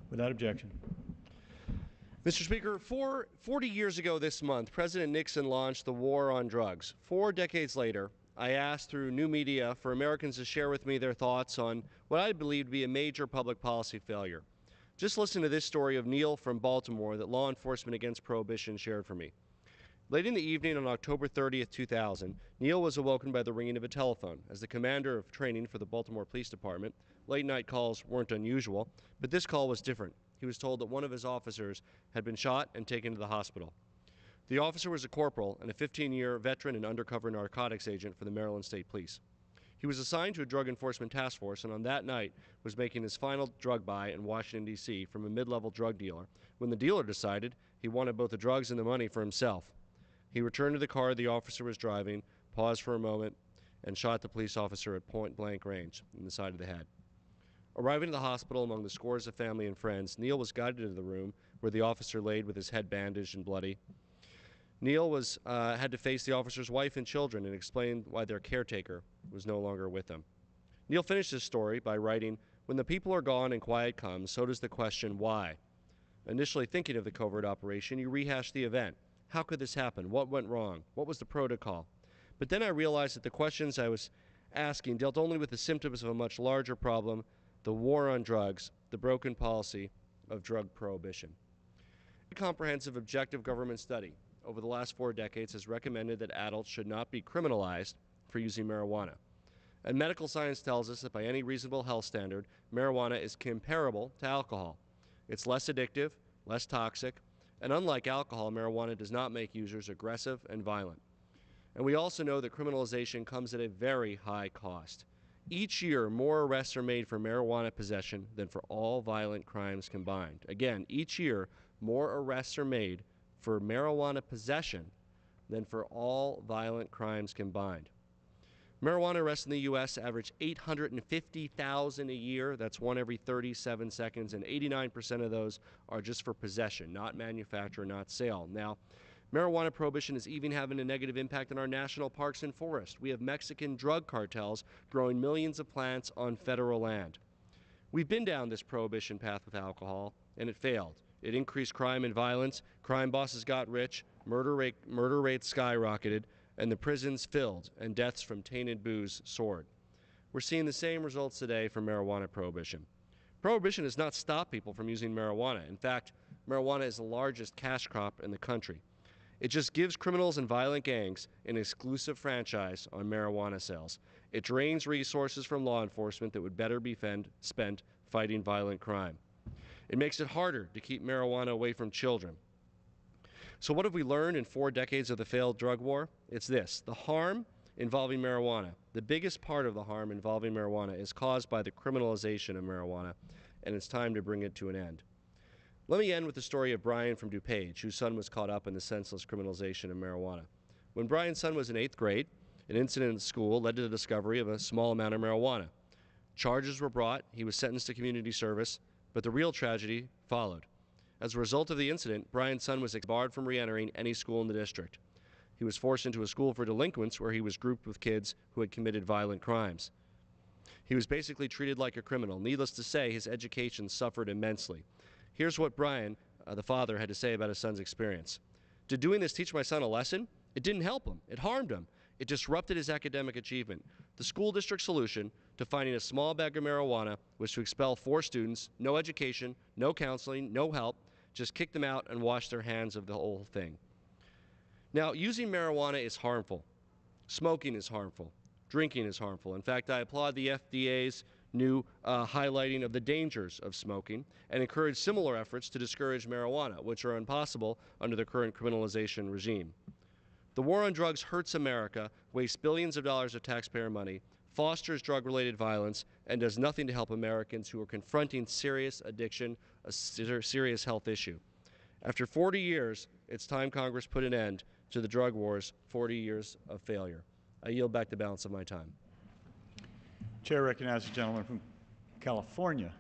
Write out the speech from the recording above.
Without objection. Mr. Speaker, 40 years ago this month, President Nixon launched the war on drugs. 4 decades later, I asked through new media for Americans to share with me their thoughts on what I believe to be a major public policy failure. Just listen to this story of Neil from Baltimore that Law Enforcement Against Prohibition shared for me. Late in the evening on October 30th, 2000, Neil was awoken by the ringing of a telephone. As the commander of training for the Baltimore Police Department, late-night calls weren't unusual, but this call was different. He was told that one of his officers had been shot and taken to the hospital. The officer was a corporal and a 15-year veteran and undercover narcotics agent for the Maryland State Police. He was assigned to a drug enforcement task force and on that night was making his final drug buy in Washington, D.C. from a mid-level drug dealer when the dealer decided he wanted both the drugs and the money for himself. He returned to the car the officer was driving, paused for a moment, and shot the police officer at point-blank range in the side of the head. Arriving at the hospital among the scores of family and friends, Neil was guided into the room where the officer laid with his head bandaged and bloody. Neil had to face the officer's wife and children and explain why their caretaker was no longer with them. Neil finished his story by writing, "When the people are gone and quiet comes, so does the question, why?" Initially thinking of the covert operation, you rehash the event. How could this happen? What went wrong? What was the protocol? But then I realized that the questions I was asking dealt only with the symptoms of a much larger problem, the war on drugs, the broken policy of drug prohibition. A comprehensive objective government study over the last 4 decades has recommended that adults should not be criminalized for using marijuana. And medical science tells us that by any reasonable health standard, marijuana is comparable to alcohol. It's less addictive, less toxic, and unlike alcohol, marijuana does not make users aggressive and violent. And we also know that criminalization comes at a very high cost. Each year, more arrests are made for marijuana possession than for all violent crimes combined. Again, each year, more arrests are made for marijuana possession than for all violent crimes combined. Marijuana arrests in the U.S. average 850,000 a year. That's one every 37 seconds, and 89% of those are just for possession, not manufacture, not sale. Now, marijuana prohibition is even having a negative impact on our national parks and forests. We have Mexican drug cartels growing millions of plants on federal land. We've been down this prohibition path with alcohol, and it failed. It increased crime and violence, crime bosses got rich, murder rates skyrocketed, and the prisons filled, and deaths from tainted booze soared. We're seeing the same results today from marijuana prohibition. Prohibition has not stopped people from using marijuana. In fact, marijuana is the largest cash crop in the country. It just gives criminals and violent gangs an exclusive franchise on marijuana sales. It drains resources from law enforcement that would better be spent fighting violent crime. It makes it harder to keep marijuana away from children. So what have we learned in 4 decades of the failed drug war? It's this: the harm involving marijuana, the biggest part of the harm involving marijuana, is caused by the criminalization of marijuana, and it's time to bring it to an end. Let me end with the story of Brian from DuPage, whose son was caught up in the senseless criminalization of marijuana. When Brian's son was in 8th grade, an incident at school led to the discovery of a small amount of marijuana. Charges were brought, he was sentenced to community service, but the real tragedy followed. As a result of the incident, Brian's son was barred from re-entering any school in the district. He was forced into a school for delinquents where he was grouped with kids who had committed violent crimes. He was basically treated like a criminal. Needless to say, his education suffered immensely. Here's what Brian, the father, had to say about his son's experience. "Did doing this teach my son a lesson? It didn't help him. It harmed him. It disrupted his academic achievement. The school district solution to finding a small bag of marijuana was to expel 4 students, no education, no counseling, no help, just kick them out and wash their hands of the whole thing." Now, using marijuana is harmful. Smoking is harmful. Drinking is harmful. In fact, I applaud the FDA's new highlighting of the dangers of smoking and encourage similar efforts to discourage marijuana, which are impossible under the current criminalization regime. The war on drugs hurts America, wastes billions of dollars of taxpayer money, fosters drug-related violence, and does nothing to help Americans who are confronting serious addiction, a serious health issue. After 40 years, it's time Congress put an end to the drug war's 40 years of failure. I yield back the balance of my time. Chair recognizes the gentleman from California.